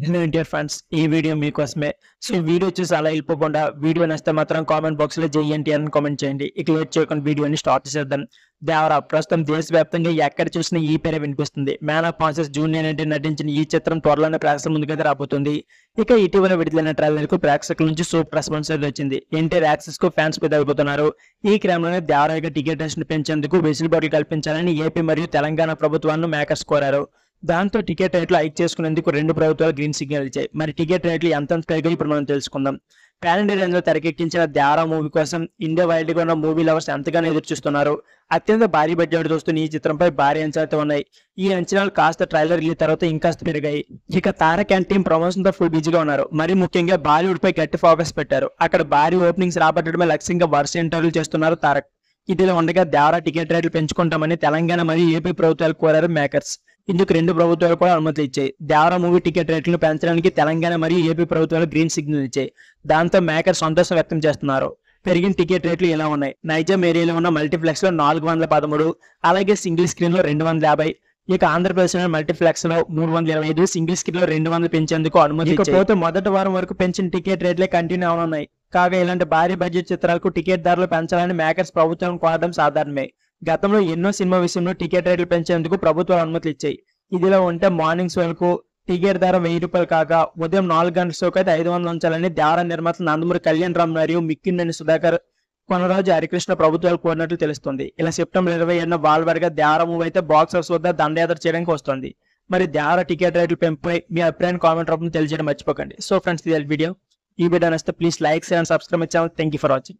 Hello dear friends, ఈ video మీకోసమే. So video చూసి అలా వెళ్ళిపోకుండా వీడియో నచ్చితే మాత్రం కామెంట్ బాక్స్ లో జేఎన్టీ అని కామెంట్ చేయండి. ఇక లేట్ చేయకుండా వీడియోని స్టార్ట్ చేద్దాం. దేవరా ప్రస్తుతం దేశవ్యాప్తంగా ఎక్కడ చూసినా ఈ పేరే వినిపిస్తుంది. Man of masses junior NTR నటించిన ఈ చిత్రం త్వరలోనే ప్రేక్షకుల ముందుకైతే రాబోతుంది. ఇక ఇటీవల విడుదలైన ట్రైలర్ కు ప్రేక్షకుల నుంచి సూపర్ రెస్పాన్స్ అయితే వచ్చింది. ఎన్టీఆర్ యాక్సెస్ కు ఫ్యాన్స్ పెద్దగలుగుతున్నారు. ఈ క్రమంలోనే దేవరాగా టికెట్ రేషన్ పెంచేందుకు వెసులుబాట్లు కల్పించాలని ఏపీ మరియు తెలంగాణ ప్రభుత్వాలను మేకర్స్ కోరారు. దాంతో టికెట్ రేట్లు హైక్ చేసుకునేందుకు రెండు ప్రభుత్వాలు గ్రీన్ సిగ్నల్ ఇచ్చాయి. మరి టికెట్ రేట్లు ఎంత పెరిగాయి ఇప్పుడు మనం తెలుసుకుందాం. పాన్ ఇండియా రేంజ్ లో తెరకెక్కించిన దేవరా మూవీ కోసం ఇండియా వైడ్ గా ఉన్న మూవీ లవర్స్ ఎంతగానో ఎదురు చూస్తున్నారు. అత్యంత భారీ బడ్జెట్ వస్తున్న ఈ చిత్రంపై భారీ అంచనాలు ఉన్నాయి. ఈ అంచనాలు కాస్త ట్రైలర్ రిలీజ్ తర్వాత ఇంకాస్త పెరిగాయి. ఇక తారక్ అండ్ టీం ప్రమోషన్ తో ఫుల్ బిజీగా ఉన్నారు. మరి ముఖ్యంగా బాలీవుడ్ పై గట్టి ఫోకస్ పెట్టారు. అక్కడ భారీ ఓపెనింగ్స్ రాబట్టడమే లక్ష్యంగా వరుస ఇంటర్వ్యూలు చేస్తున్నారు తారక్. ఇదిలో ఉండగా దేవరా టికెట్ రేట్లు పెంచుకుంటామని తెలంగాణ మరియు ఏపీ ప్రభుత్వాలు కోరారు మేకర్స్. ఇందుకు రెండు ప్రభుత్వాలు కూడా అనుమతి ఇచ్చాయి. దేవరా మూవీ టికెట్ రేట్లను పెంచడానికి తెలంగాణ మరియు ఏపీ ప్రభుత్వాలు గ్రీన్ సిగ్నల్ ఇచ్చాయి. దాంతో మేకర్ సంతోషం వ్యక్తం చేస్తున్నారు. పెరిగిన టికెట్ రేట్లు ఇలా ఉన్నాయి. నైజాం ఏరియాలో ఉన్న మల్టీప్లెక్స్ లో 413, అలాగే సింగిల్ స్క్రీన్ లో 250. ఇక ఆంధ్రప్రదేశ్ లో మల్టీప్లెక్స్ లో 325, సింగిల్ స్క్రీన్ లో 200 పెంచేందుకు అనుమతి ఇకపోతే మొదటి వారం వరకు పెంచిన టికెట్ రేట్లే కంటిన్యూ అవనున్నాయి. కాగా ఇలాంటి భారీ బడ్జెట్ చిత్రాలకు టికెట్ ధరలు పెంచాలని మేకర్స్ ప్రభుత్వం కోరడం సాధారణమే. గతంలో ఎన్నో సినిమా విషయంలో టికెట్ రేట్లు పెంచేందుకు ప్రభుత్వాలు అనుమతులు ఇచ్చాయి. ఇదిలో ఉంటే మార్నింగ్ షోలకు టికెట్ ధర 1000 రూపాయలు కాగా ఉదయం 4 గంటల షోకి అయితే 500 ఉంచాలని దేవరా నిర్మాతలు నందమూరి కళ్యాణ్ రామ్ మరియు మిక్కినేని సుధాకర్, కొనరాజు హరికృష్ణ ప్రభుత్వాలు కోరినట్లు తెలుస్తుంది. ఇలా సెప్టెంబర్ 27న వాల్వర్గా దేవరా మూవీ అయితే బాక్స్ ఆఫీస్ వద్ద దండయాత్ర చేయడానికి వస్తుంది. మరి దేవరా టికెట్ రేట్లు పెంపుపై మీ అభిప్రాయాన్ని కామెంట్ రూపంలో తెలియజేయడం మర్చిపోకండి. సో ఫ్రెండ్స్, ఇది వీడియో. ఈ వీడియో నచ్చితే please like, share and subscribe my channel. Thank you for watching.